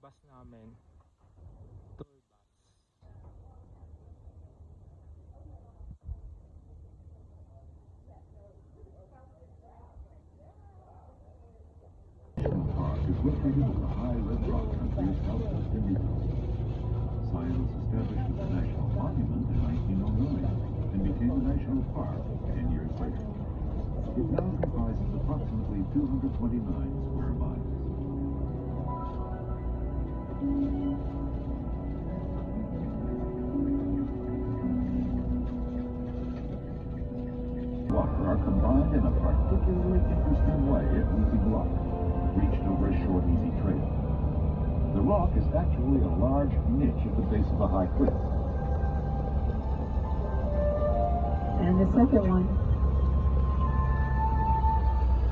bus namin. Tour bus. Park is located in the high red rock country of southwestern Utah. Zion was established as a national monument in 1909 and became a national park 10 years later. It now comprises approximately 229 square miles. Water are combined in a particularly interesting way at Losing Rock, reached over a short, easy trail. The rock is actually a large niche at the base of a high cliff. And the second one.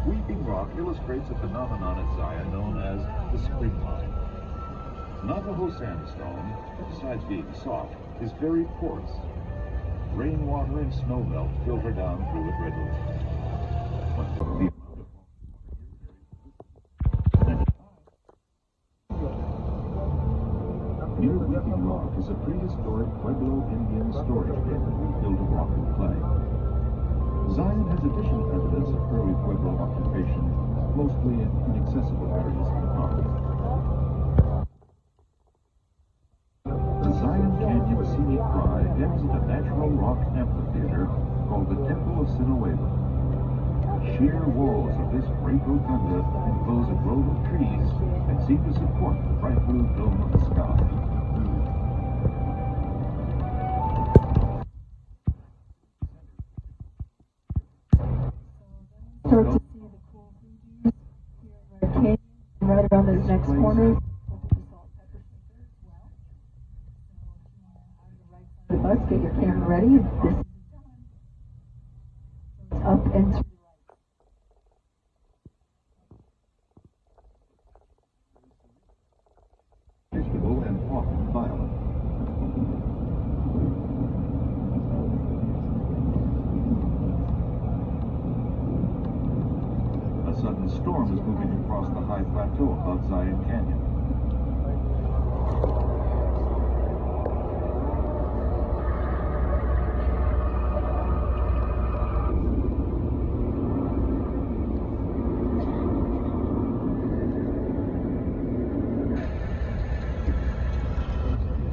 Weeping Rock illustrates a phenomenon at Zion known as the spring line. Navajo sandstone, besides being soft, is very porous. Rainwater and snowmelt filter down through it readily. But the amount of water here near Weeping Rock is a prehistoric Pueblo Indian storage den built of rock and clay. Zion has additional evidence of early Pueblo occupation, mostly in inaccessible areas of the park. The Zion Canyon Scenic Drive ends at a natural rock amphitheater called the Temple of Sinueva. Sheer walls of this great rotunda enclose a grove of trees that seem to support the bright blue dome of the sky. Start to see the cool blue here in Red Canyon, and right around this next corner. Let's get your camera ready. This is up and to the right. Vegetable and often violent. A sudden storm is moving across the high plateau above Zion Canyon.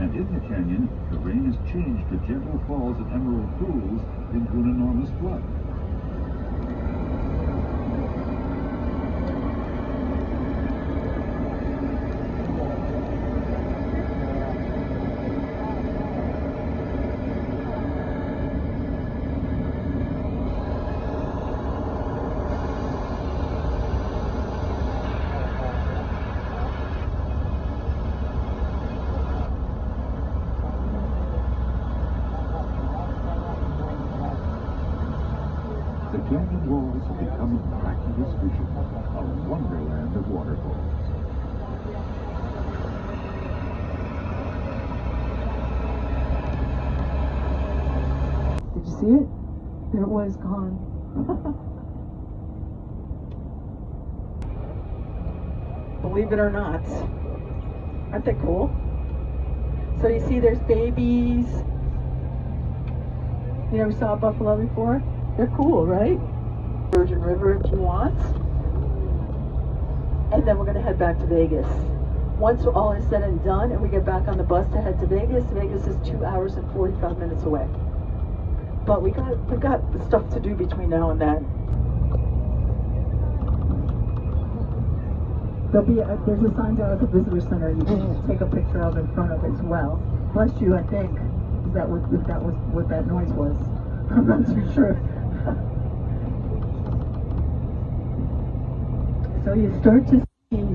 And in the canyon, the rain has changed the gentle falls of emerald pools into an enormous flood. The canyon walls have become a miraculous vision, a wonderland of waterfalls. Did you see it? There it was, gone. Believe it or not. Aren't they cool? So you see there's babies. You never saw a buffalo before? They're cool, right? Virgin River if you want. And then we're going to head back to Vegas. Once all is said and done and we get back on the bus to head to Vegas, Vegas is 2 hours and 45 minutes away. But we got stuff to do between now and then. There's a sign down at the visitor center you can take a picture of in front of as well. Bless you, I think. If that was what that noise was. I'm not too sure. So you start to see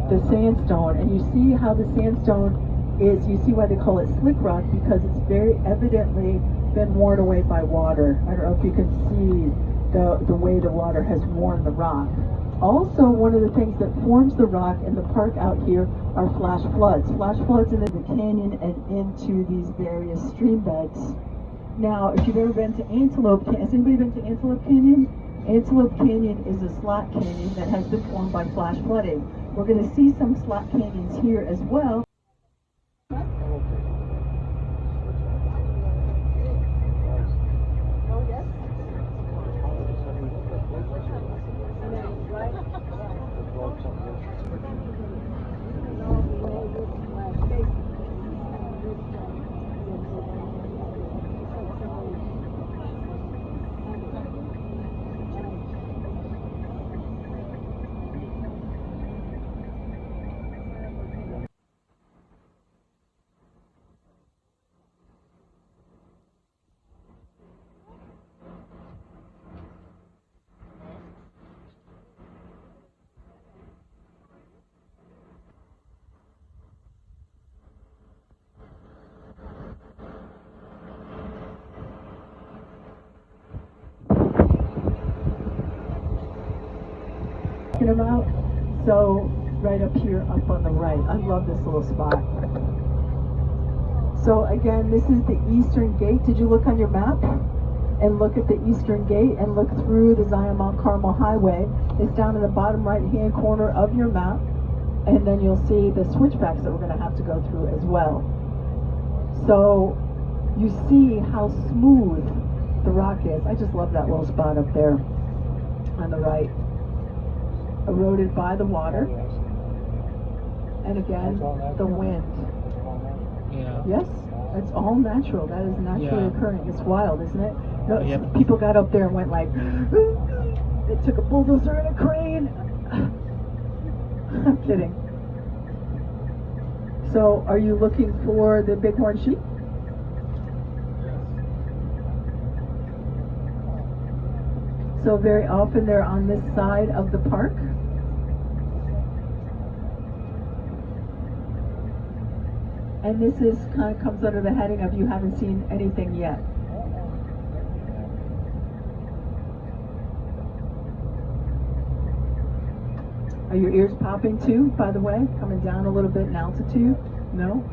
the sandstone, and you see how the sandstone is, you see why they call it slick rock, because it's very evidently been worn away by water. I don't know if you can see the way the water has worn the rock. Also, one of the things that forms the rock in the park out here are flash floods. Flash floods into the canyon and into these various stream beds. Now, if you've ever been to Antelope Canyon, has anybody been to Antelope Canyon? Antelope Canyon is a slot canyon that has been formed by flash flooding. We're going to see some slot canyons here as well. About. So right up here, up on the right. I love this little spot. So again, this is the eastern gate. Did you look on your map and look at the eastern gate and look through the Zion Mount Carmel Highway? It's down in the bottom right-hand corner of your map, and then you'll see the switchbacks that we're going to have to go through as well. So you see how smooth the rock is. I just love that little spot up there on the right. Eroded by the water, and again the wind. Yeah. Yes, it's all natural. That is naturally occurring. It's wild, isn't it? No, Yep. People got up there and went like, they took a bulldozer and a crane. I'm kidding. So, are you looking for the bighorn sheep? So very often they're on this side of the park. And this is kind of comes under the heading of you haven't seen anything yet. Are your ears popping too, by the way? Coming down a little bit in altitude? No?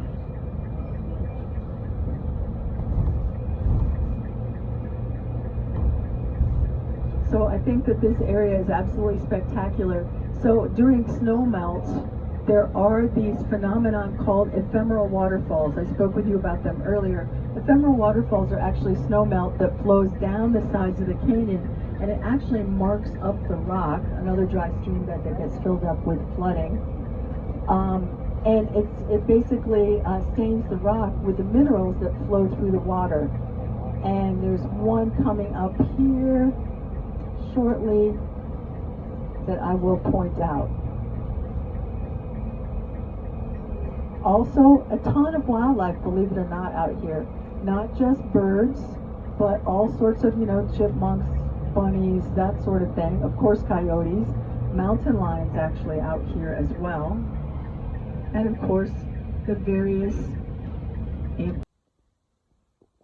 So I think that this area is absolutely spectacular. So during snow melt, there are these phenomenon called ephemeral waterfalls. I spoke with you about them earlier. Ephemeral waterfalls are actually snow melt that flows down the sides of the canyon, and it actually marks up the rock, another dry stream bed that gets filled up with flooding. And it basically stains the rock with the minerals that flow through the water. And there's one coming up here shortly that I will point out. Also, a ton of wildlife, believe it or not, out here. Not just birds, but all sorts of, chipmunks, bunnies, that sort of thing. Of course, coyotes, mountain lions actually out here as well. And of course, the various apes.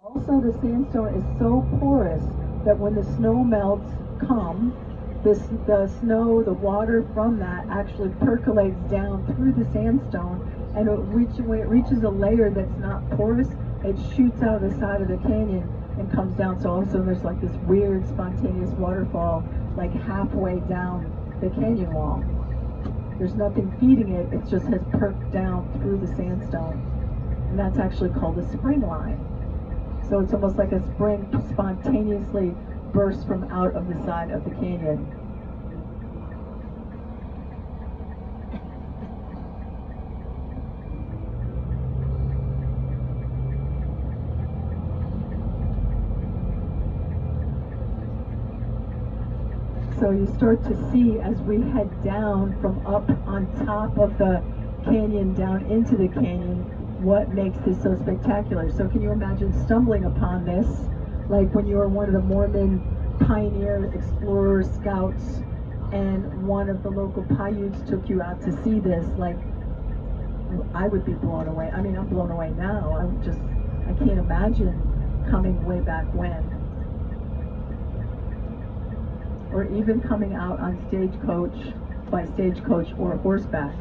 Also, the sandstone is so porous that when the snow melts come, the snow, the water from that actually percolates down through the sandstone, and when it reaches a layer that's not porous, it shoots out of the side of the canyon and comes down. So also there's like this weird spontaneous waterfall like halfway down the canyon wall. There's nothing feeding it, it just has perked down through the sandstone. And that's actually called a spring line. So it's almost like a spring spontaneously bursts from out of the side of the canyon. So you start to see as we head down from up on top of the canyon down into the canyon what makes this so spectacular. So can you imagine stumbling upon this, like when you were one of the Mormon pioneer explorers, scouts, and one of the local Paiutes took you out to see this? Like, I would be blown away. I mean, I'm blown away now. I can't imagine coming way back when. Or even coming out on by stagecoach or horseback.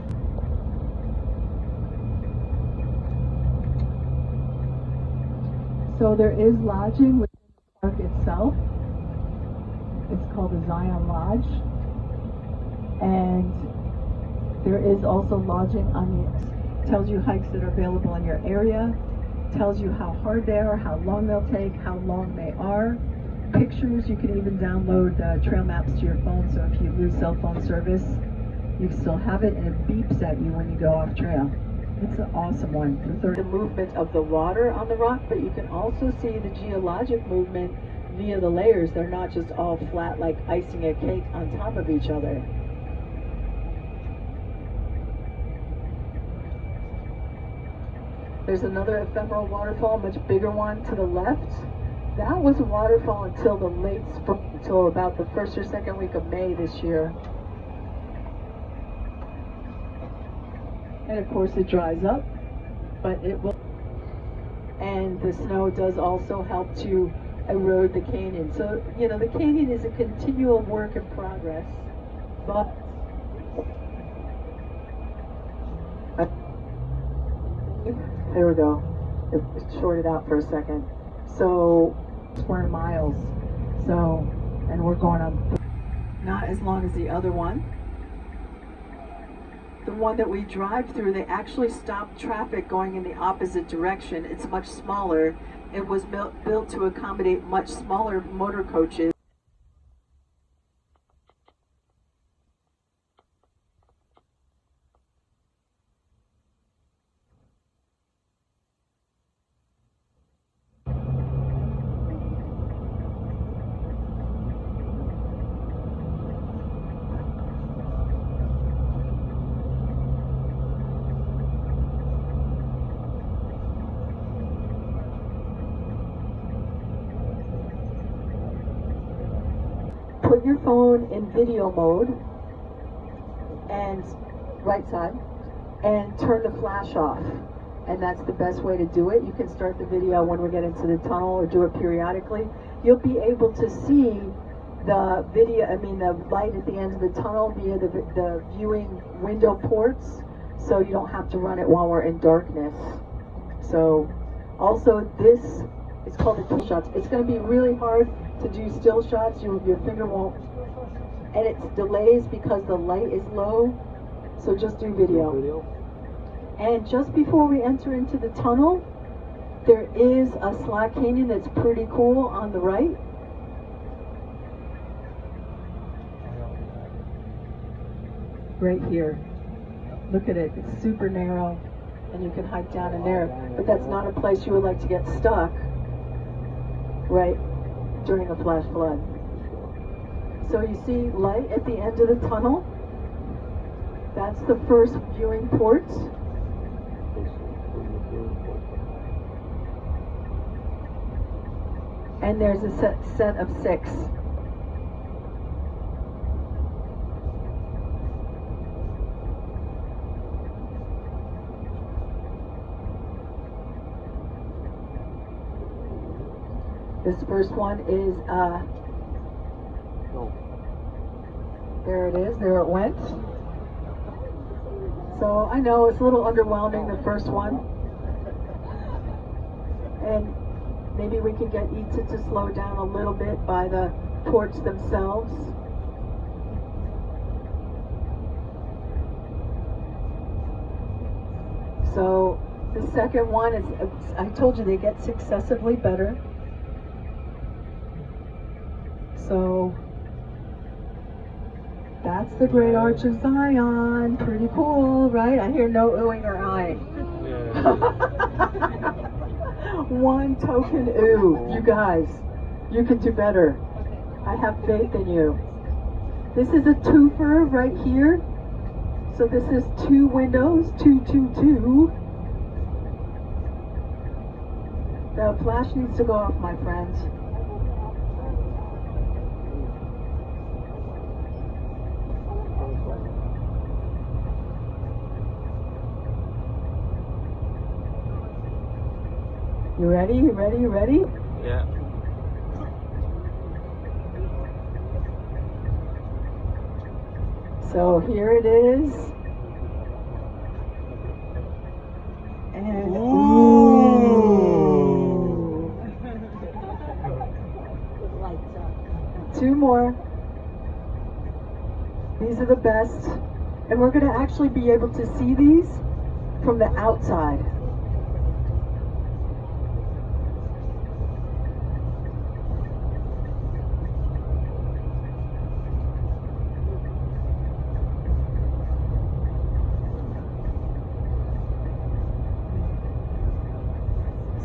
So there is lodging within the park itself. It's called the Zion Lodge. And There is also lodging on the, tells you hikes that are available in your area, tells you how hard they are, how long they'll take, how long they are. Pictures, you can even download trail maps to your phone, so if you lose cell phone service, you still have it, and it beeps at you when you go off trail. It's an awesome one. The movement of the water on the rock, but you can also see the geologic movement via the layers. They're not just all flat like icing a cake on top of each other. There's another ephemeral waterfall, much bigger one to the left. That was a waterfall until the late spring, until about the first or second week of May this year. And of course it dries up, but it will. And the snow does also help to erode the canyon. So, you know, the canyon is a continual work in progress, but there we go. It shorted out for a second. So, square miles. So, and we're going on not as long as the other one. The one that we drive through, they actually stop traffic going in the opposite direction. It's much smaller. It was built to accommodate much smaller motor coaches. Put your phone in video mode, and right side, and turn the flash off. And that's the best way to do it. You can start the video when we get into the tunnel or do it periodically. You'll be able to see the the light at the end of the tunnel via the viewing window ports, so you don't have to run it while we're in darkness. So also this, it's called the kill shots. It's going to be really hard to do still shots. Your finger won't, and it's delays because the light is low, so just do video. And just before we enter into the tunnel, there is a slack canyon that's pretty cool on the right. Right here. Look at it, it's super narrow, and you can hike down in there, but that's not a place you would like to get stuck, right, during a flash flood. So you see light at the end of the tunnel. That's the first viewing port. And there's a set of 6. This first one is, there it is, there it went. So I know it's a little underwhelming, the first one. And maybe we can get Ita to slow down a little bit by the ports themselves. So the second one is, I told you they get successively better. So that's the Great Arch of Zion. Pretty cool, right? I hear no oohing or eyeing. Yeah. One token ooh. You guys, you can do better. I have faith in you. This is a twofer right here. So this is 2 windows, 2, 2, 2. The flash needs to go off, my friends. You ready? You ready? You ready? Yeah. So here it is. And ooh. 2 more. These are the best. And we're going to actually be able to see these from the outside.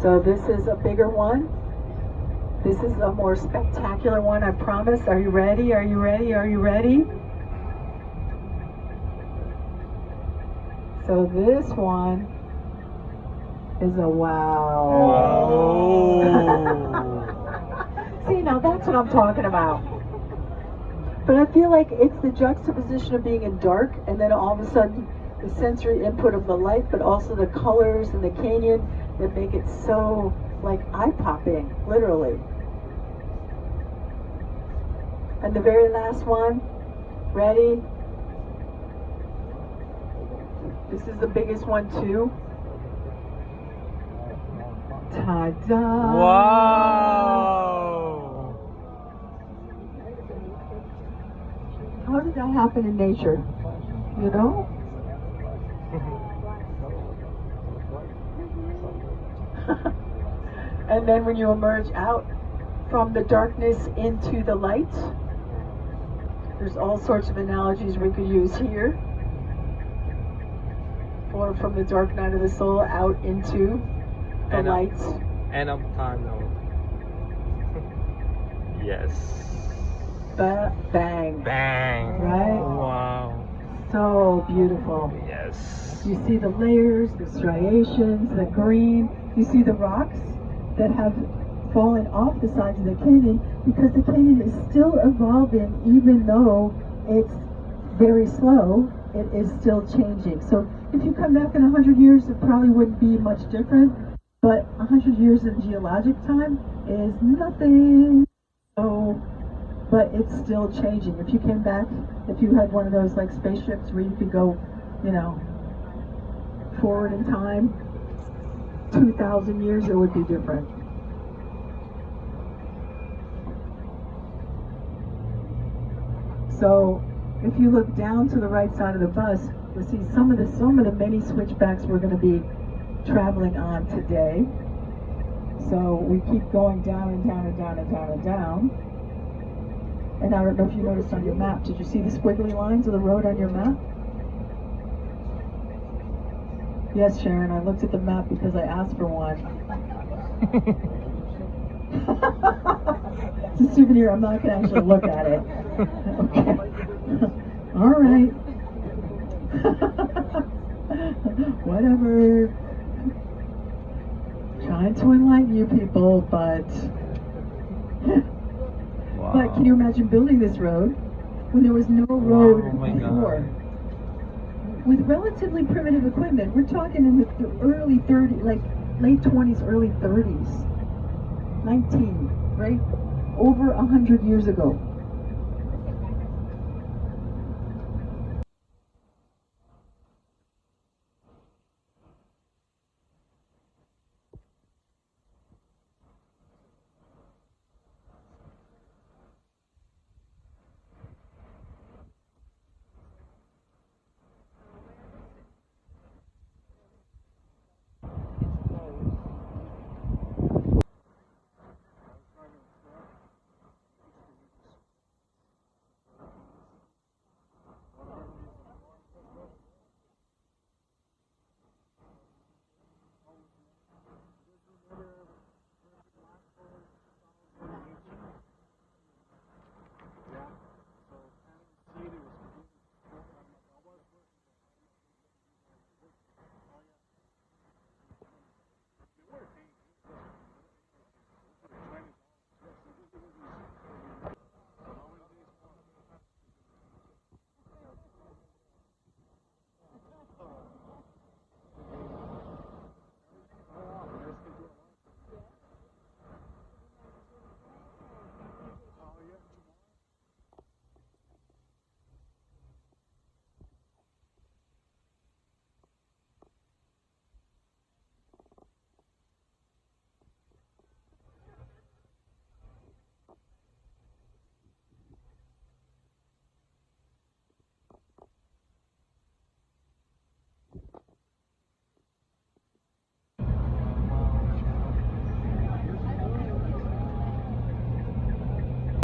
So this is a bigger one. This is a more spectacular one, I promise. Are you ready? Are you ready? Are you ready? So this one is a wow. Oh. See, now that's what I'm talking about. But I feel like it's the juxtaposition of being in dark and then all of a sudden the sensory input of the light, but also the colors and the canyon that make it so like eye-popping, literally. And the very last one, ready? This is the biggest one too. Ta-da! Wow! How did that happen in nature? You know? And then when you emerge out from the darkness into the light, there's all sorts of analogies we could use here. Or from the dark night of the soul out into the light. End of tunnel. Yes. Bang. Bang. Right? Wow. So beautiful. Yes. You see the layers, the striations, the green. You see the rocks that have fallen off the sides of the canyon because the canyon is still evolving even though it's very slow. It is still changing. So if you come back in 100 years, it probably wouldn't be much different. But 100 years in geologic time is nothing. So, but it's still changing. If you came back, if you had one of those like spaceships where you could go, you know, forward in time, 2,000 years, it would be different. So if you look down to the right side of the bus, you'll see some of the many switchbacks we're going to be traveling on today. So we keep going down and down and down and down and down. And I don't know if you noticed on your map, did you see the squiggly lines of the road on your map? Yes, Sharon, I looked at the map because I asked for one. It's a souvenir, I'm not going to actually look at it. Okay. All right. Whatever. Trying to enlighten you people, but... Wow. But can you imagine building this road when there was no road before? God. With relatively primitive equipment. We're talking in the early 30s, like late 20s, early 30s. 19, right? Over 100 years ago.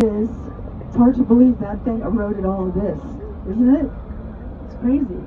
It's hard to believe that thing eroded all of this, isn't it? It's crazy.